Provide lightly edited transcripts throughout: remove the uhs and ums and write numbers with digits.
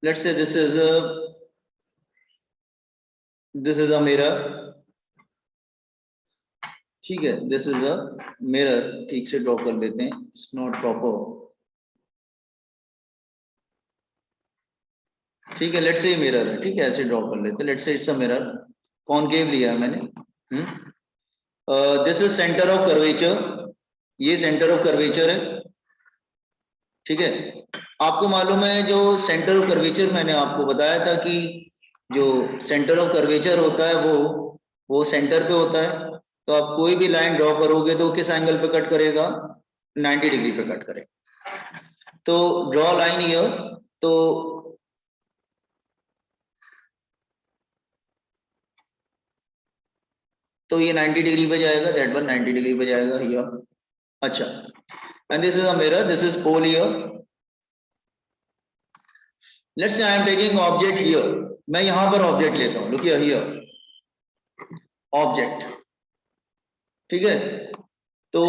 let's say this is a mirror, ठीक है, this is a mirror, ठीक से ड्रॉ कर लेते हैं, इट्स नॉट प्रॉपर, ठीक है, लेट्स से मिरर है, ठीक है, ऐसे ड्रॉ कर लेते हैं, let's say it's a mirror, concave लिया है मैंने, this is centre of curvature, ये सेंटर ऑफ कर्वेचर है, ठीक है। आपको मालूम है जो सेंटर ऑफ कर्वेचर मैंने आपको बताया था कि जो सेंटर ऑफ कर्वेचर होता है वो सेंटर पे होता है, तो आप कोई भी लाइन ड्रॉ करोगे तो किस एंगल पे कट करेगा, 90 डिग्री पे कट करेगा। तो ड्रॉ लाइन हियर, तो ये 90 डिग्री पे जाएगा, दैट वन 90 डिग्री पे जाएगा हियर, अच्छा, and this is a mirror, this is pole here, let's say I am taking object here, मैं यहां पर ऑब्जेक्ट लेता हूं, लुक हियर ऑब्जेक्ट, ठीक है, तो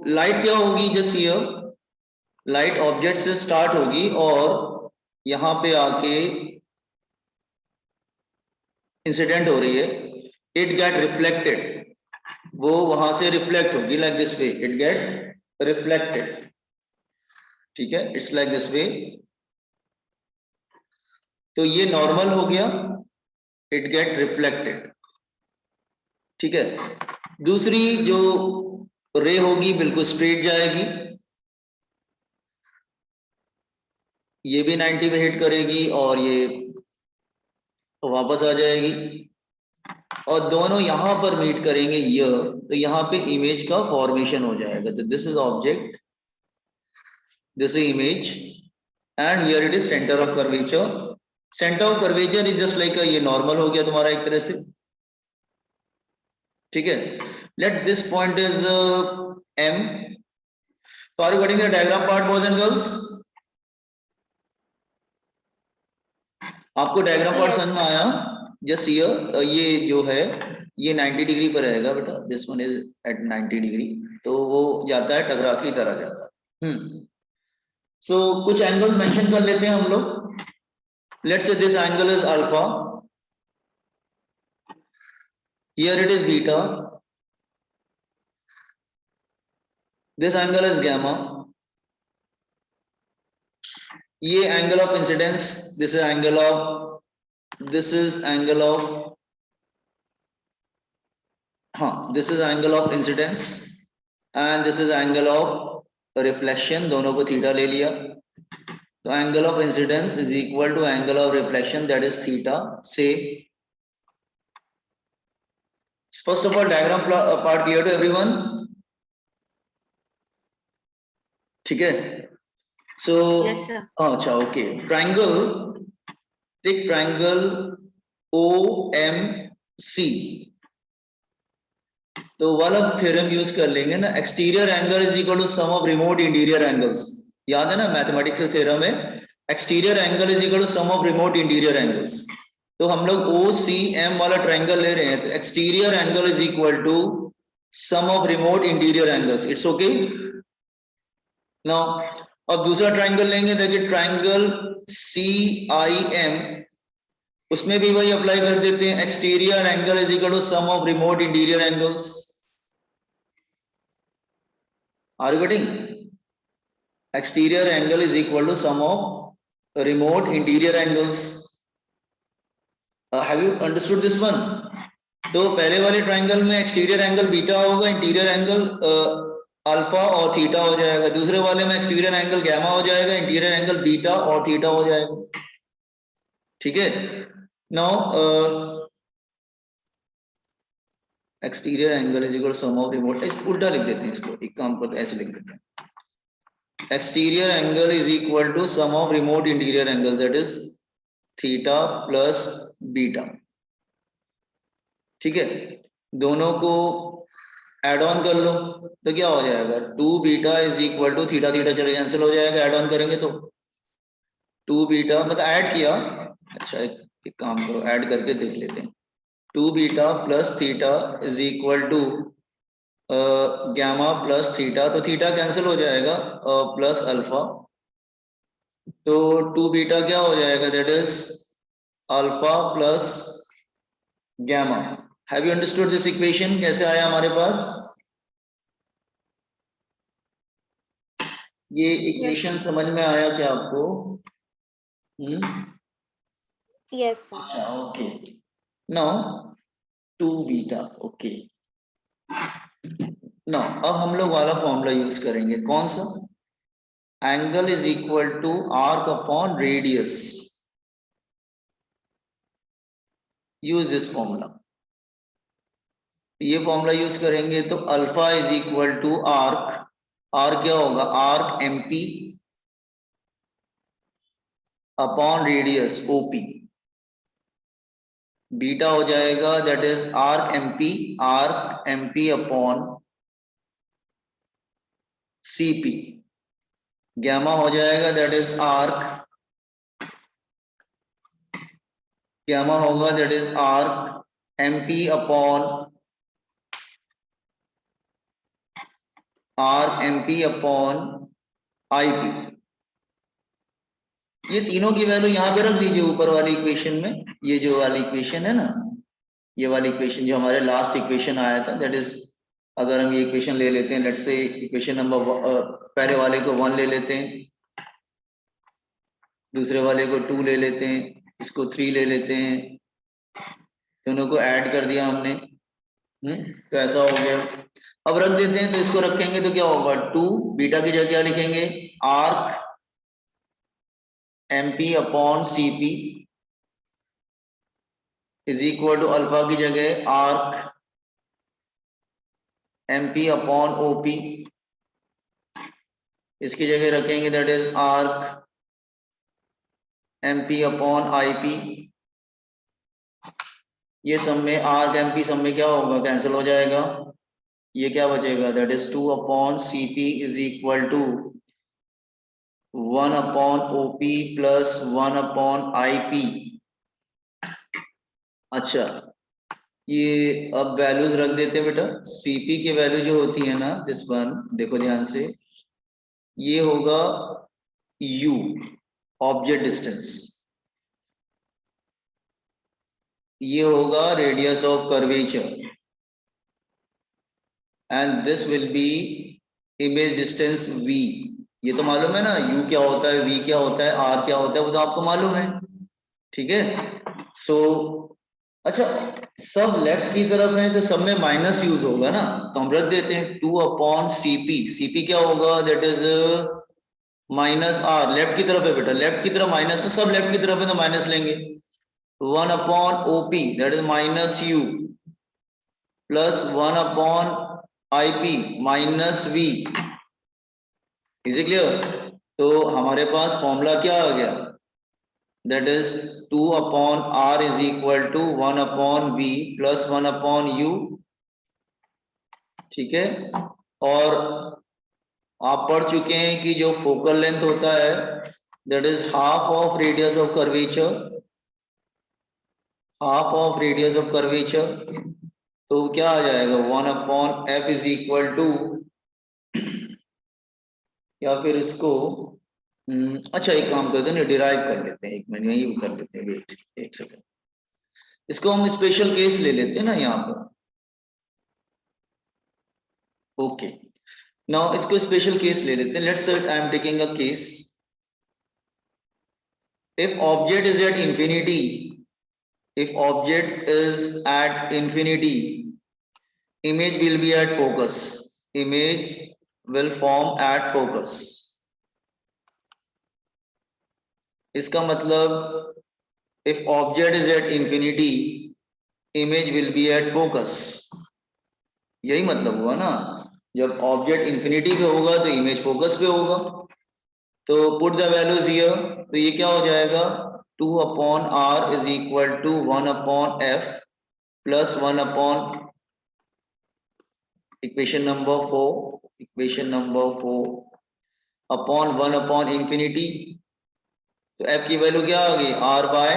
लाइट क्या होगी, जस्ट हियर लाइट ऑब्जेक्ट से स्टार्ट होगी और यहां पे आके इंसिडेंट हो रही है, इट गेट रिफ्लेक्टेड, वो वहां से रिफ्लेक्ट होगी like this way, it get reflected, ठीक है, इट्स लाइक दिस वे, तो ये नॉर्मल हो गया, इट गेट रिफ्लेक्टेड, ठीक है। दूसरी जो रे होगी बिल्कुल स्ट्रेट जाएगी, ये भी 90 पे हिट करेगी और ये वापस आ जाएगी, और दोनों यहां पर मीट करेंगे ये, तो यहाँ पे इमेज का फॉर्मेशन हो जाएगा, तो this is object, this is image, and here it is centre of curvature, centre of curvature is just like ये नॉर्मल हो गया तुम्हारा एक तरह से, ठीक है, let this point is M, तो are you getting the diagram part boys and girls, आपको डायग्राम पार्ट समझ में आया, जस्ट हियर ये जो है ये 90 डिग्री पर रहेगा बेटा, this one is at 90 degree, तो वो जाता है टकरा की तरह जाता है, सो कुछ एंगल मेंशन कर लेते हैं हम लोग, let's say this angle is alpha, here it is beta, this angle is gamma, ये angle of incidence, this is angle of हाँ, this is angle of incidence, and this is angle of reflection, दोनों को theta ले लिया, तो angle of incidence is equal to angle of reflection, that is theta, so first of all diagram part clear to everyone, ठीक है, so अच्छा okay, triangle, take triangle OMC, तो वाला थ्योरम यूज कर लेंगे ना, exterior angle is equal to sum of remote interior angles, याद है ना, मैथमेटिक्स का थ्योरम है, exterior angle is equal to sum of remote interior angles, तो हम लोग OCM वाला ट्रायंगल ले रहे हैं, तो exterior angle is equal to sum of remote interior angles, it's okay now, अब दूसरा ट्रायंगल लेंगे, देखिए ट्रायंगल CIM, उसमें भी वही अप्लाई कर देते हैं, exterior angle is equal to sum of remote interior angles, are you getting, exterior angle is equal to sum of remote interior angles, have you understood this one, तो पहले वाले triangle में एक्सटीरियर एंगल बीटा होगा, interior angle alpha और theta हो जाएगा, दूसरे वाले में एक्सटीरियर एंगल गामा हो जाएगा, इंटीरियर एंगल बीटा और थीटा हो जाएगा, ठीक है। Now exterior angle is equal to sum of remote, उल्टा लिख देते हैं इसको, एक काम करते हैं ऐसे लिख देते हैं, exterior angle is equal to sum of remote interior angle, that is theta plus beta, ठीक है, दोनों को एड ऑन कर लो, तो क्या हो जाएगा, 2 beta is equal to theta, theta चले कैंसिल हो जाएगा, एड ऑन करेंगे तो 2 बीटा, मतलब ऐड किया, अच्छा एक काम करो, ऐड करके देख लेते हैं, 2 beta plus theta is equal to gamma plus theta, तो थीटा कैंसिल हो जाएगा, प्लस अल्फा, तो 2 बीटा क्या हो जाएगा, that is alpha plus gamma. Have you understood this equation? कैसे आया हमारे पास ये इक्वेशन? Yes. समझ में आया क्या आपको? Yes, sir. Okay, now 2 beta, okay. Now अब हम लोग वाला फॉर्मूला यूज करेंगे, कौन सा? Angle is equal to arc upon radius. Use this formula. ये फॉर्मूला यूज करेंगे तो alpha is equal to arc, arc क्या होगा, arc MP upon radius OP. Beta हो जाएगा that is arc MP upon CP. Gamma हो जाएगा that is gamma होगा that is arc MP upon IP. ये तीनों की वैल्यू यहाँ पे रख दीजिए ऊपर वाली इक्वेशन में। ये जो वाली इक्वेशन है ना, ये वाली इक्वेशन जो हमारे लास्ट इक्वेशन आया था, दैट इज अगर हम ये इक्वेशन ले लेते हैं, लेट्स से इक्वेशन नंबर पहले वाले को 1 ले लेते हैं, दूसरे वाले को 2 ले लेते हैं, इसको 3 ले लेते हैं, दोनों को ऐड कर दिया हमने। तो ऐसा हो गया। अब रख देते हैं, तो इसको रखेंगे तो क्या होगा, 2 बीटा की जगह क्या लिखेंगे, arc MP upon CP is equal to alpha की जगह आर्क एमपी अपॉन ओपी, इसकी जगह रखेंगे that is arc MP upon IP. ये सब में आर्क एमपी सब में क्या होगा, कैंसिल हो जाएगा। ये क्या बचेगा, that is 2 upon CP is equal to 1 upon OP plus 1 upon IP. अच्छा, ये अब वैल्यूज रख देते हैं बेटा। सीपी की वैल्यू जो होती है ना, दिस वन देखो ध्यान से, ये होगा यू, ऑब्जेक्ट डिस्टेंस। ये होगा radius of curvature and this will be image distance v। ये तो मालूम है ना, u क्या होता है, v क्या होता है, r क्या होता है, वो तो आपको मालूम है। ठीक है, सो अच्छा, सब लेफ्ट की तरफ है तो सब में माइनस यूज होगा ना, तो हम रख देते हैं 2 अपॉन सीपी। सीपी क्या होगा, that is minus R. Left की तरफ है बेटा, लेफ्ट की तरफ माइनस है, सब लेफ्ट की तरफ है तो माइनस लेंगे। 1 upon OP that is minus U plus 1 upon IP minus V. Is it clear? तो हमारे पास फॉर्मूला क्या आ गया, that is 2 upon R is equal to 1 upon V plus 1 upon U. ठीक है, और आप पढ़ चुके हैं कि जो फोकल लेंथ होता है that is half of radius of curvature, half of radius of curvature. तो क्या आ जाएगा, 1 upon F is equal to, या फिर इसको अच्छा एक काम करते हैं, डिराइव कर लेते हैं, 1 मिनट यही कर लेते हैं, वेट 1 सेकंड। इसको हम स्पेशल केस ले लेते हैं ना यहाँ पर। ओके, नाउ इसको स्पेशल केस ले लेते हैं। Let's say I am taking a case, if object is at infinity, if object is at infinity, image will be at focus, image will form at focus। इसका मतलब if object is at infinity, image will be at focus। यही मतलब हुआ ना, जब object infinity पे होगा तो इमेज फोकस पे होगा। तो पुट द वैल्यूज हियर, तो ये क्या हो जाएगा, 2 upon R is equal to 1 upon F plus 1 upon equation number 4 upon 1 upon infinity. तो एफ की वैल्यू क्या आ गई, r बाय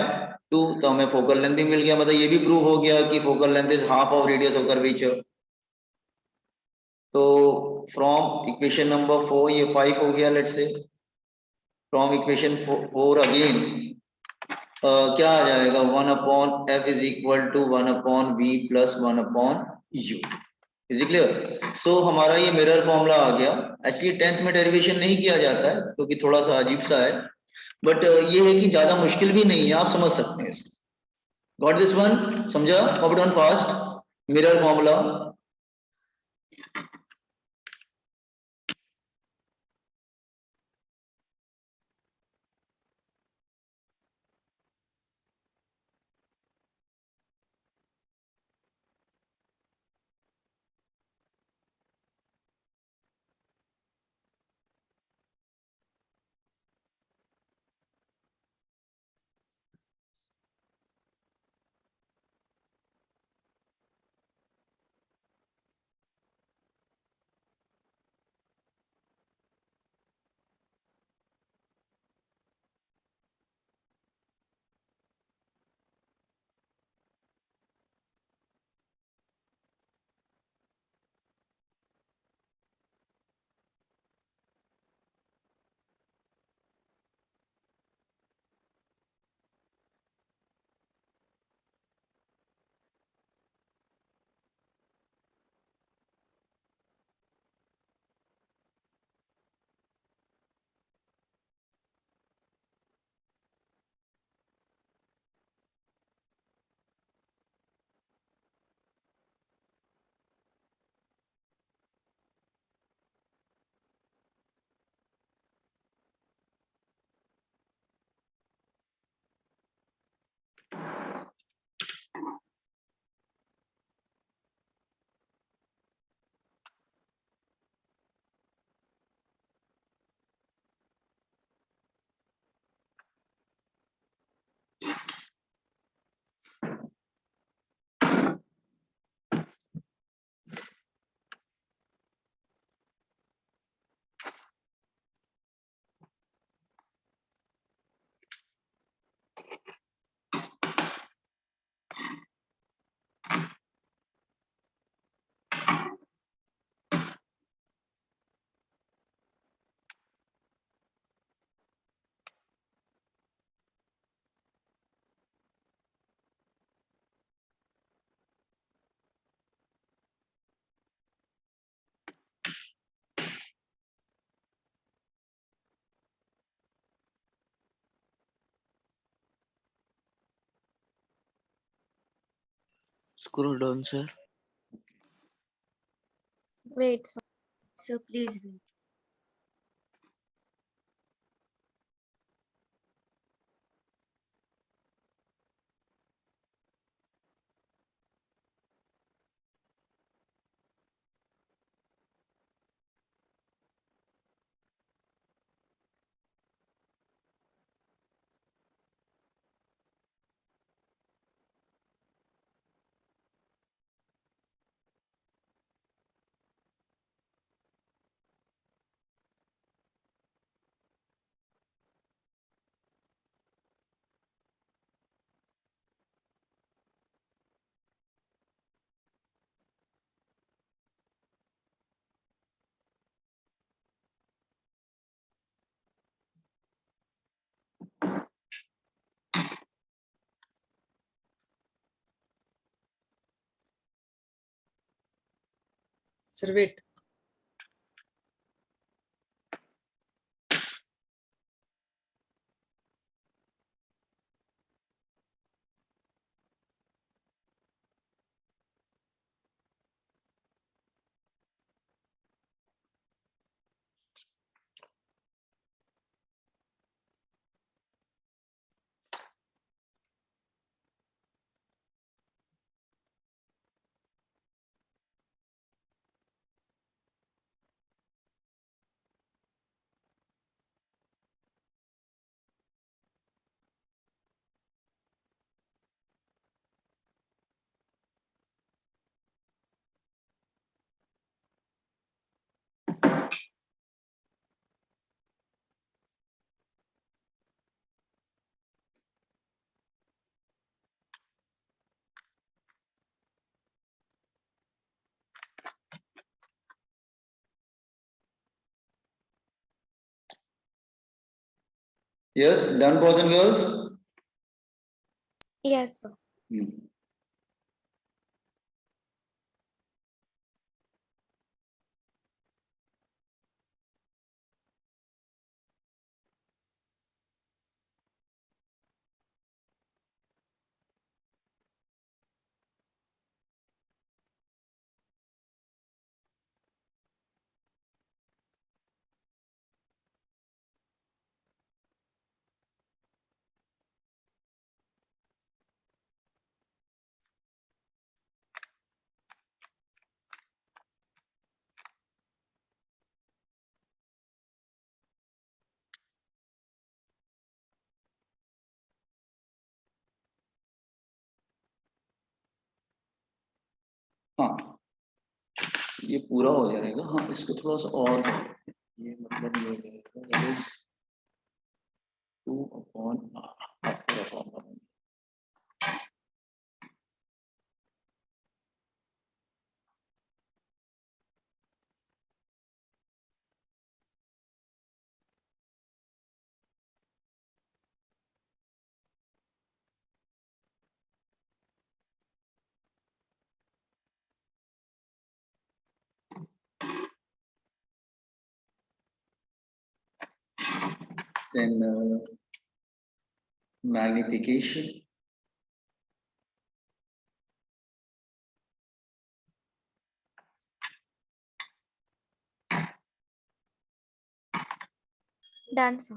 2। तो हमें फोकल लेंथ भी मिल गया, मतलब ये भी प्रूव हो गया कि focal length is half of radius of curvature. तो फ्रॉम इक्वेशन नंबर 4 ये 5 हो गया, let's say from equation 4 again क्या आ जाएगा 1 upon f is equal to 1 upon v plus 1 upon u। Is it clear? So हमारा ये मिरर फॉर्मूला आ गया। एक्चुअली 10th में डेरिवेशन नहीं किया जाता है क्योंकि थोड़ा सा अजीब सा है, बट ये है कि ज्यादा मुश्किल भी नहीं है, आप समझ सकते हैं इसको। Got this one? समझा? Copy down fast mirror formula. Scroll down, sir. Wait, sir. So please wait. Sir, wait. Yes, done boys and girls. Yes, sir. हाँ, ये पूरा हो जाएगा। हाँ, इसको थोड़ा सा और कर लेते हैं। ये मतलब ये हो जाएगा, that is 2/r पूरा formula. Then magnification. Done, sir.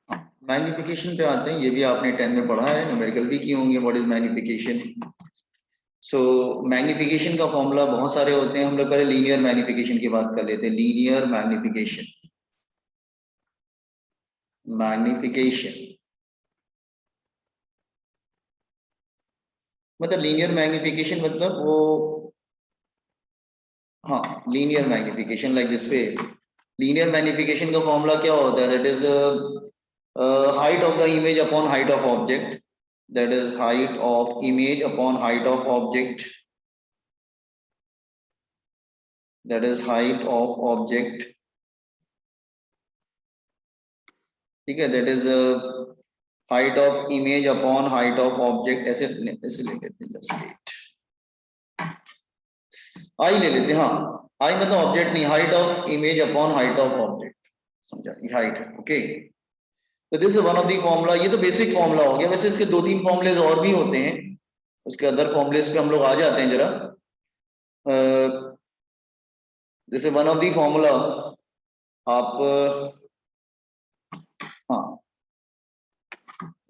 Magnification पे आते हैं, ये भी आपने 10 में पढ़ा है, न्यूमेरिकल भी किए होंगे। What is magnification? So magnification का फॉर्मूला बहुत सारे होते हैं। हम लोग पहले लीनियर मैग्निफिकेशन की बात कर लेते हैं। लीनियर मैग्निफिकेशन, मतलब लीनियर मैग्निफिकेशन मतलब वो, हाँ, linear magnification like this way. Linear magnification का फॉर्मूला क्या होता है? That is height of the image upon height of object, that is height of image upon height of object, that is height of object, ठीक है, that is height of image upon height of object। ऐसे ले लेते हैं, just wait, आई ले लेते हैं। हाँ, आई मतलब ऑब्जेक्ट नहीं, height of image upon height of object, समझा? ये हाइट है। ओके, तो this is one of the formula. ये तो बेसिक फॉर्मूला हो गया। वैसे इसके 2-3 फॉर्मूलेज और भी होते हैं, उसके अदर फॉर्मूलेज पे हम लोग आ जाते हैं जरा। This is one of the formula. आप हाँ,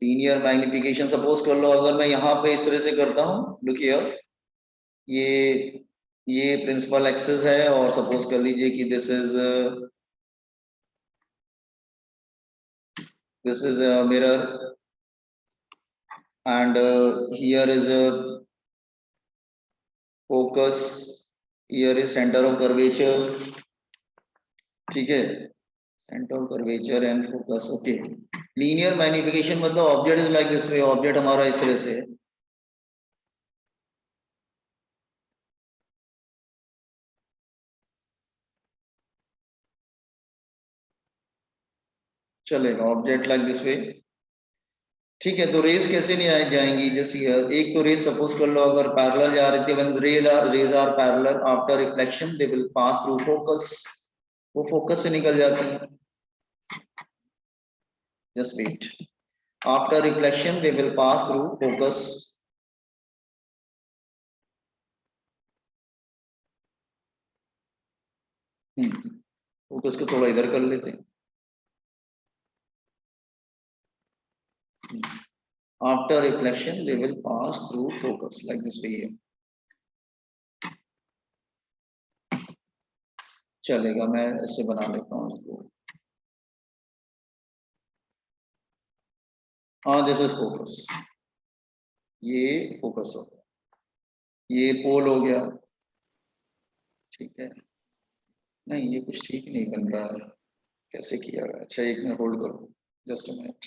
लीनियर मैग्निफिकेशन सपोज कर लो, अगर मैं यहाँ पे इस तरह से करता हूँ, लुक हियर, ये प्रिंसिपल एक्सेस है, और सपोज कर लीजिए कि this is mirror, and here is focus, here is centre of curvature, ठीक है, centre of curvature and focus. Okay, linear magnification मतलब object is like this way, object हमारा इस तरह से है। चलेगा, ऑब्जेक्ट लाइक दिस वे, ठीक है। तो रेस कैसे नहीं जाएंगी? जैसे एक तो रेस सपोज कर लो अगर पैरेलल जा रही थी, when rays are parallel after reflection they will pass through focus, वो फोकस से निकल जाती है। Just wait, after reflection they will pass through focus. Focus को थोड़ा इधर कर लेते हैं। After reflection they will pass through focus like this way. चलेगा, मैं ऐसे बना लेता हूँ इसको। हाँ, दिस इज फोकस, ये फोकस हो गया, ये पोल हो गया, ठीक है। नहीं, ये कुछ ठीक नहीं बन रहा है, कैसे किया गया? अच्छा, एक मिनट होल्ड करो, जस्ट अ मिनट।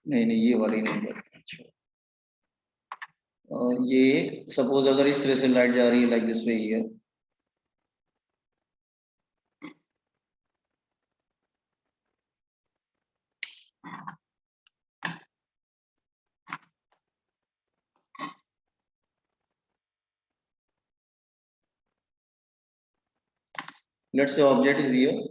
नहीं नहीं, ये वाली नहीं करते। अच्छा, ये सपोज अगर इस तरह से लाइट जा रही है लाइक दिस वे, ये let's say object is here,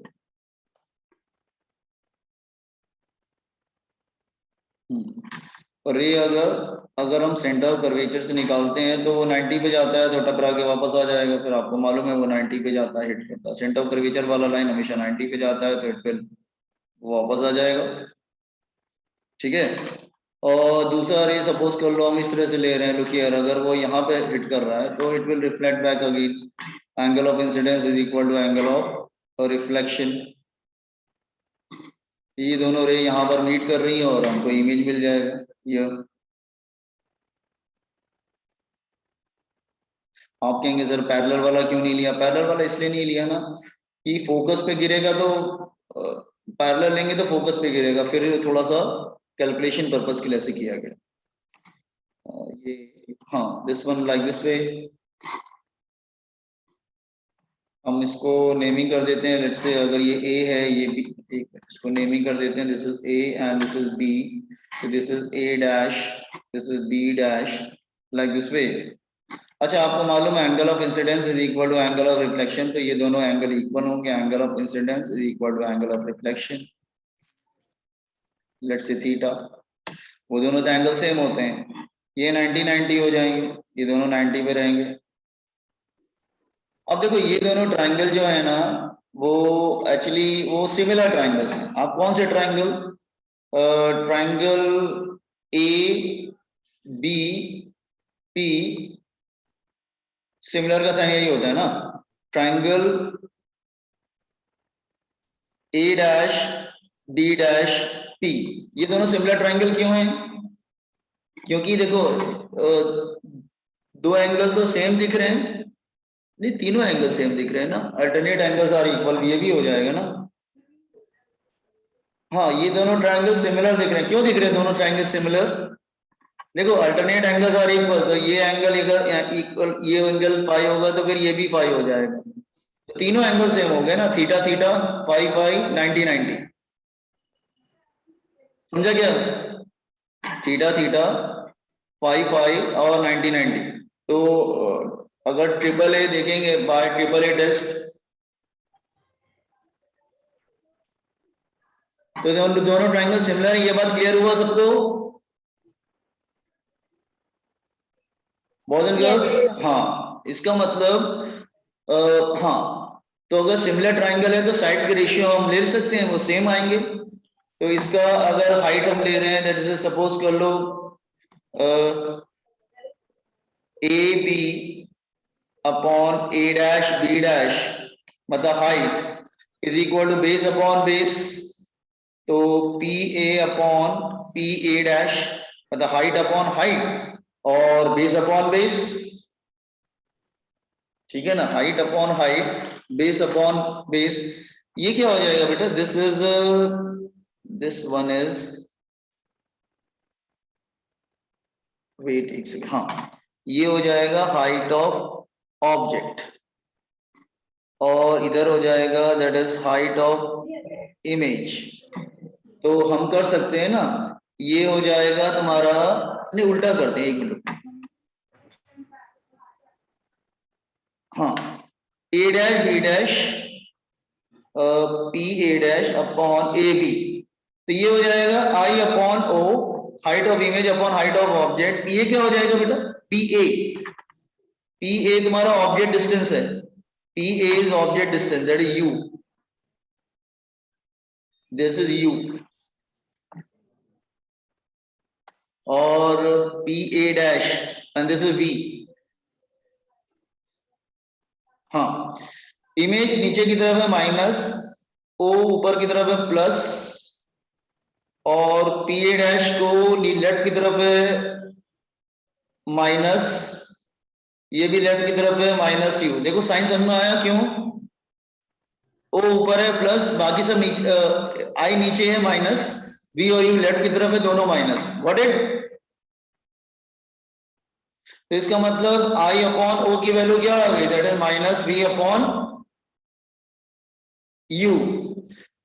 और ये अगर हम सेंटर ऑफ कर्वेचर से निकालते हैं तो वो 90 पे जाता है, तो टकरा के वापस आ जाएगा। फिर आपको मालूम है वो 90 पे जाता है, हिट करता है। सेंटर ऑफ कर्वेचर वाला लाइन हमेशा 90 पे जाता है, तो हिट पे वो वापस आ जाएगा। ठीक है। और दूसरा रे सपोज कर लो हम इस तरह से ले रहे हैं, लुक हियर, अगर वो यहाँ पे हिट कर रहा है तो it will reflect back again, angle of incidence is equal to angle of reflection. ये दोनों रे यहाँ पर मीट कर रही है और हमको इमेज मिल जाएगा ये। आप कहेंगे सर पैरेलल वाला क्यों नहीं लिया? पैरेलल वाला इसलिए नहीं लिया ना कि फोकस पे गिरेगा, तो पैरेलल लेंगे तो फोकस पे गिरेगा, फिर थोड़ा सा कैलकुलेशन पर्पस के लिए ऐसे किया गया। ये हाँ, दिस वन लाइक दिस वे, हम इसको नेमिंग कर देते हैं। लेट्स से अगर ये ए है, ये बी, इसको नेमिंग कर देते हैं, this is A and this is B, so this is a dash, this is b dash, like this way। अच्छा, आपको मालूम है angle of incidence is equal to angle of reflection, तो ये दोनों एंगल इक्वल होंगे, angle of incidence is equal to angle of reflection, let's say theta. वो दोनों तो एंगल सेम होते हैं, ये 90 90 हो जाएंगे, ये दोनों 90 पे रहेंगे। अब देखो ये दोनों ट्राइंगल जो है ना, वो एक्चुअली वो सिमिलर ट्राइंगल्स हैं। आप कौन से triangle? Triangle A B P, similar का साइन यही होता है ना। Triangle A dash D dash P, ये दोनों सिमिलर ट्राइंगल क्यों हैं? क्योंकि देखो दो एंगल तो सेम दिख रहे हैं, नहीं तीनों एंगल सेम दिख रहे हैं ना, अल्टरनेट एंगल्स आर इक्वल, ये भी हो जाएगा ना। हाँ, ये दोनों ट्राइंगल सिमिलर दिख रहे हैं। क्यों दिख रहे हैं दोनों ट्राइंगल सिमिलर? देखो अल्टरनेट एंगल्स आर इक्वल, तो ये एंगल इक्वल, ये एंगल फाई होगा तो फिर ये भी फाई हो जाएगा, तो तीनों एंगल सेम हो गए ना, थीटा थीटा, फाई फाई, 90 90। समझा क्या? थीटा थीटा, फाई फाई और 90 90। तो अगर ट्रिपल ए देखेंगे बाय ट्रिपल ए टेस्ट, तो दोनों ट्राइंगल सिमिलर है। ये बात क्लियर हुआ सबको? बॉयज एंड गर्ल्स, हाँ, इसका मतलब हाँ, तो अगर सिमिलर ट्राइंगल है तो साइड्स के रेशियो हम ले सकते हैं, वो सेम आएंगे। तो इसका अगर हाइट हम ले रहे हैं, दैट इज सपोज कर लो A B upon A dash B dash, मतलब height is equal to base upon base, तो P A upon P A dash, मतलब हाइट अपॉन हाइट और बेस अपॉन बेस। ठीक है ना, height upon height, base upon base. ये क्या हो जाएगा बेटा? This is this one is, wait एक सेकंड, हाँ, ये हो जाएगा हाइट ऑफ ऑब्जेक्ट, और इधर हो जाएगा that is height of image. तो हम कर सकते हैं ना, ये हो जाएगा तुम्हारा, नहीं उल्टा करते हैं, एक मिनट, हाँ, A dash B dash P A dash upon A B, तो ये हो जाएगा I upon O, height of image upon height of object. ये क्या हो जाएगा बेटा? पी ए, पी ए तुम्हारा ऑब्जेक्ट डिस्टेंस है, P A is object distance, that is U, this is U, और P A dash and this is V. हाँ, image नीचे की तरफ है माइनस, ओ ऊपर की तरफ है प्लस, और पी ए डैश को लेफ्ट की तरफ है माइनस, ये भी लेफ्ट की तरफ है माइनस यू। देखो साइन समझ में आया क्यों? ओ ऊपर है प्लस, बाकी सब नीचे, आई नीचे है माइनस, वी और यू लेफ्ट की तरफ है, दोनों माइनस। What it? तो इसका मतलब आई अपॉन ओ की वैल्यू क्या आ गई? That is minus V upon U.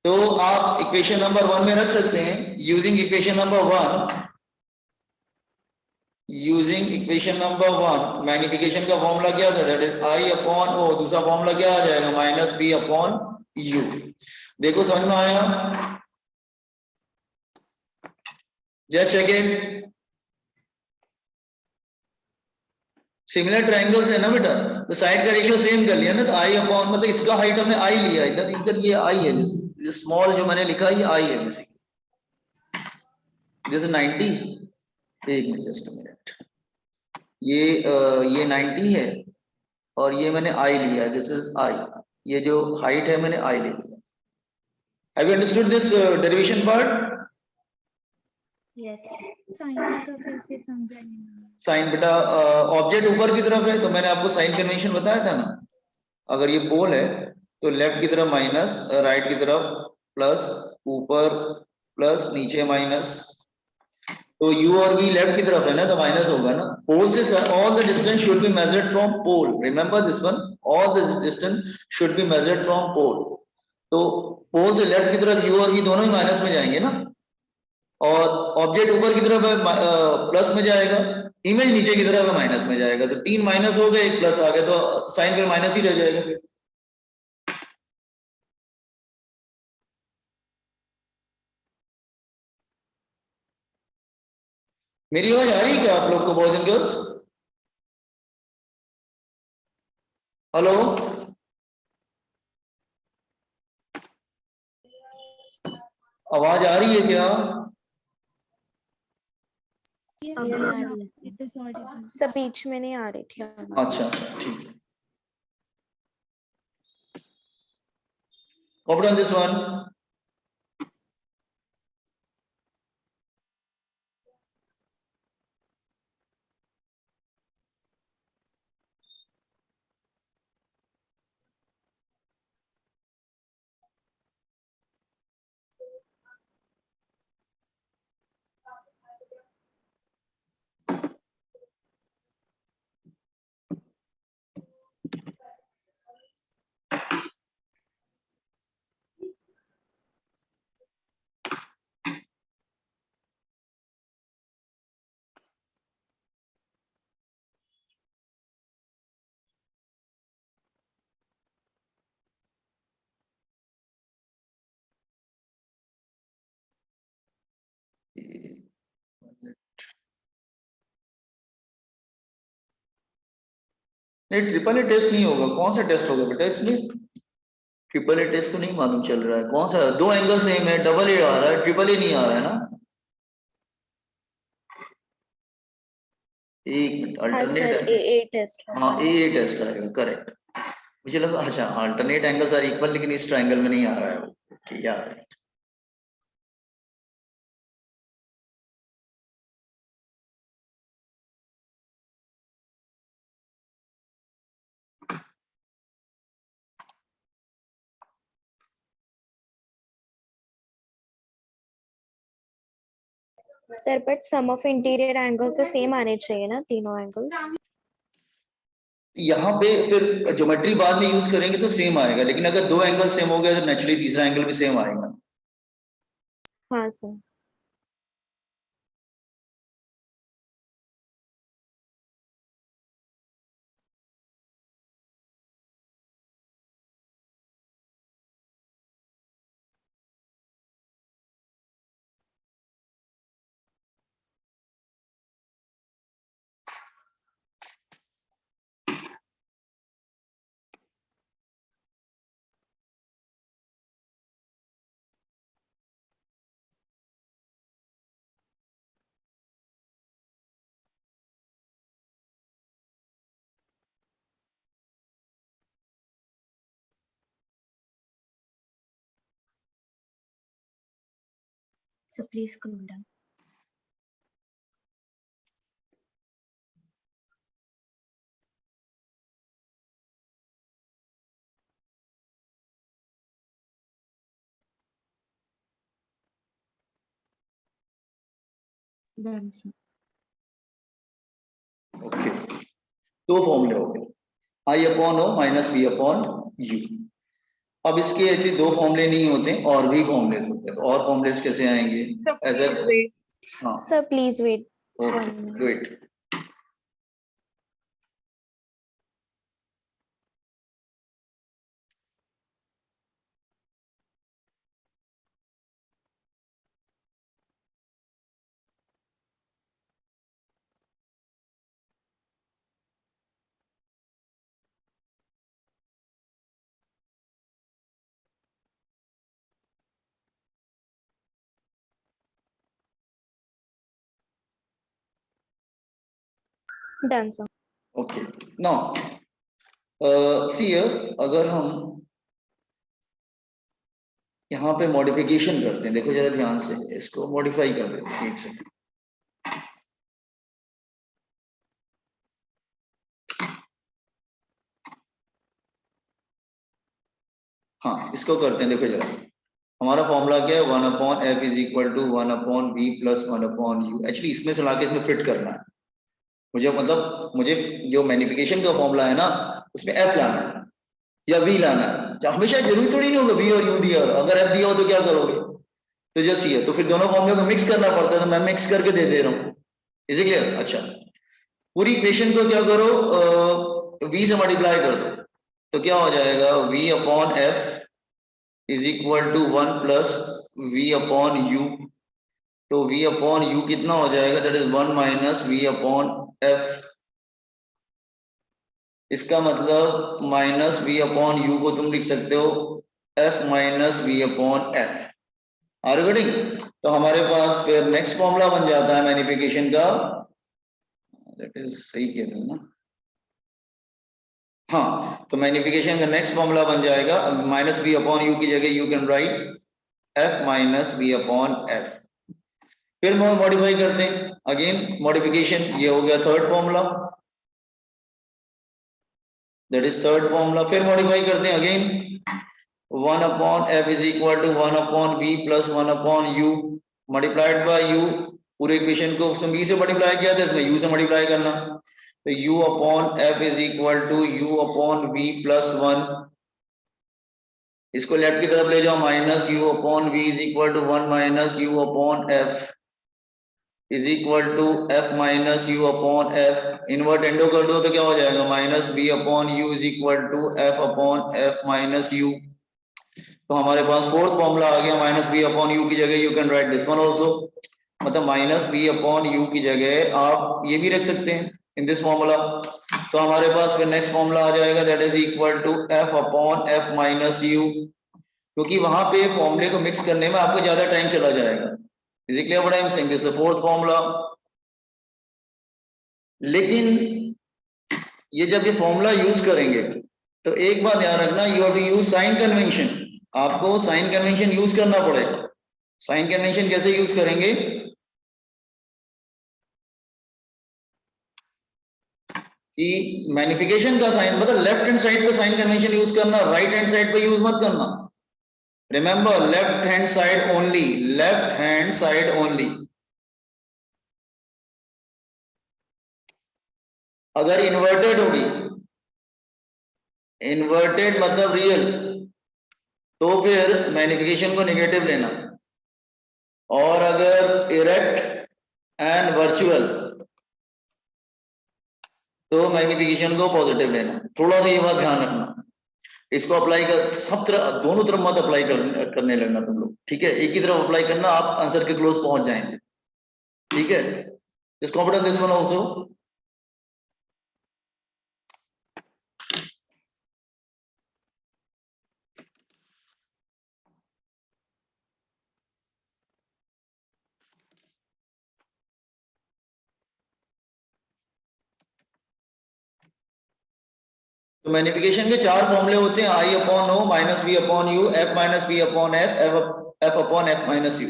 तो आप इक्वेशन नंबर 1 में रख सकते हैं, using equation number 1, using equation number 1 magnification का फॉर्मूला क्या था, that is I upon O, दूसरा फॉर्मूला क्या आ जाएगा, माइनस बी अपॉन यू। देखो समझ में आया? जस्ट सेकेंड, सिमिलर ट्रायंगल्स है ना बेटा, तो साइड का रेशियो सेम कर लिया ना, तो आई अपॉन मतलब इसका हाइट हमने आई लिया, इधर इधर ये आई है, ये स्मॉल जो मैंने लिखा ये आई है बेसिकली, दिस 90, एक मिनट जस्ट मिनट, ये 90 है और ये मैंने आई लिया है, दिस इज आई, ये जो हाइट है मैंने आई ले लिया। Have you understood this derivation part? Yes. Sign का फिर से समझा नहीं। साइन बेटा ऑब्जेक्ट ऊपर की तरफ है तो मैंने आपको साइन कन्वेंशन बताया था ना, अगर ये पोल है तो लेफ्ट की तरफ माइनस, राइट की तरफ प्लस, ऊपर प्लस, नीचे माइनस, तो u और v लेफ्ट की तरफ है ना तो माइनस होगा ना। पोल से all the distance should be measured from pole, remember this one, all the distance should be measured from pole. तो पोल से लेफ्ट की तरफ u और v दोनों ही माइनस में जाएंगे ना, और ऑब्जेक्ट ऊपर की तरफ है प्लस में जाएगा, इमेज नीचे की तरफ है माइनस में जाएगा, तो 3 माइनस हो गए, एक प्लस आ गया, तो साइन फिर माइनस ही रह जाएगा फिर। मेरी आवाज आ रही है क्या आप लोग को बॉयज एंड गर्ल्स? हेलो, आवाज आ रही है क्या? अभी आ रही है। It is Audible. सब बीच में नहीं आ रही थी आवाज। अच्छा अच्छा ठीक है, copy on this one. नहीं ट्रिपल ए टेस्ट नहीं होगा, कौन सा टेस्ट होगा बेटा इसमें? ट्रिपल ए टेस्ट तो नहीं मालूम चल रहा है, कौन सा? दो एंगल सेम है, डबल ए आ रहा है, ट्रिपल ए नहीं आ रहा है ना। एक मिनट, हाँ सर, अल्टरनेट, ए टेस्ट हाँ ए टेस्ट आएगा, करेक्ट। मुझे लगा अच्छा अल्टरनेट एंगल्स आर इक्वल, लेकिन इस ट्रायंगल में नहीं आ रहा है वो। ओके यार, sir but sum of interior angle से सेम आने चाहिए ना तीनों एंगल। यहाँ पे फिर ज्योमेट्री बाद में यूज करेंगे तो सेम आएगा, लेकिन अगर दो एंगल सेम हो गया तो नेचुरली तीसरा एंगल भी सेम आएगा। हाँ sir. So please scroll down. Done, sir. Okay, दो फॉर्मूले हो गए, I upon O minus V upon U. अब इसके ऐसे दो फॉर्मूले नहीं होते, और भी फॉर्मूलेस होते हैं, तो और फॉर्मूलेस कैसे आएंगे? एज हाँ Sir, please wait. Okay, One minute. Wait, done sir. Okay now see अगर हम यहाँ पे मॉडिफिकेशन करते हैं, देखो जरा ध्यान से, इसको मॉडिफाई कर देते हैं, एक सेकंड। हाँ इसको करते हैं, देखो जरा हमारा फॉर्मूला क्या है, 1/f is equal to 1/v plus 1/u। Actually इसमें से लाके इसमें फिट करना है मुझे, मतलब मुझे जो मैग्निफिकेशन का फॉर्मूला है ना उसमें f लाना है या v लाना है। हमेशा जरूरी थोड़ी नहीं होगा v और u दिया, अगर f दिया हो तो क्या करोगे, तो जैसे ही है तो फिर दोनों फॉर्मूले को मिक्स करना पड़ता है, तो मैं मिक्स करके दे दे रहा हूँ। Is clear? अच्छा पूरी इक्वेशन को क्या करो, v से मल्टीप्लाई कर दो, तो क्या हो जाएगा, v upon f is equal to 1 plus v upon u। तो v अपॉन u कितना हो जाएगा, that is 1 minus v upon f। इसका मतलब माइनस v अपॉन u को तुम लिख सकते हो f minus v upon f। Are you getting? तो हमारे पास फिर नेक्स्ट फॉर्मूला बन जाता है मैग्निफिकेशन का, दैट इज सही कह रहे हो ना, हाँ तो मैग्निफिकेशन का नेक्स्ट फॉर्मूला बन जाएगा माइनस v अपॉन u की जगह you can write f minus v upon f। फिर हम मॉडिफाई करते हैं, अगेन मॉडिफिकेशन, ये हो गया third formula, that is third formula. फिर मॉडिफाई करते हैं again 1 upon f is equal to 1 upon v plus 1 upon u multiplied by u। पूरे इक्वेशन को उसमें v से मल्टीप्लाई किया था, इसमें u से मल्टीप्लाई करना, तो u upon f is equal to u upon v plus 1। इसको लेफ्ट की तरफ ले जाओ, minus u upon v is equal to 1 minus u upon f is equal to f minus u upon f। Invert एंडो कर दो तो क्या हो जाएगा, minus b upon u is equal to f upon f minus u। तो हमारे पास fourth formula आ गया, माइनस b अपॉन u की जगह you can write this one also, मतलब माइनस b अपॉन u की जगह आप ये भी रख सकते हैं इन दिस फॉर्मूला। तो हमारे पास फिर नेक्स्ट फॉर्मूला आ जाएगा, that is equal to f upon f minus u, क्योंकि वहां पे फॉर्मूले को मिक्स करने में आपको ज्यादा टाइम चला जाएगा। Is it clear what I am saying? This is fourth formula. लेकिन ये जब ये फॉर्मूला यूज करेंगे तो एक बात ध्यान रखना, you have to use sign convention. आपको साइन कन्वेंशन यूज करना पड़ेगा। साइन कन्वेंशन कैसे यूज करेंगे, कि मैग्निफिकेशन का साइन, मतलब लेफ्ट हैंड साइड पे साइन कन्वेंशन यूज करना, राइट हैंड साइड पे यूज मत करना। Remember left hand side only, left hand side only. अगर इन्वर्टेड होगी, इन्वर्टेड मतलब रियल, तो फिर मैग्निफिकेशन को नेगेटिव लेना, और अगर इरेक्ट एंड वर्चुअल तो मैग्निफिकेशन को पॉजिटिव लेना। थोड़ा सा ये बात ध्यान रखना, इसको अप्लाई कर सब तरह, दोनों तरफ मत अप्लाई करने लगना तुम लोग, ठीक है? एक ही तरफ अप्लाई करना, आप आंसर के क्लोज पहुंच जाएंगे, ठीक है? इस कॉन्फिडेंस दिस वन आल्सो। तो मैग्निफिकेशन के चार फॉर्मूले होते हैं, I upon O minus V upon U, F minus V upon F, F upon F minus you.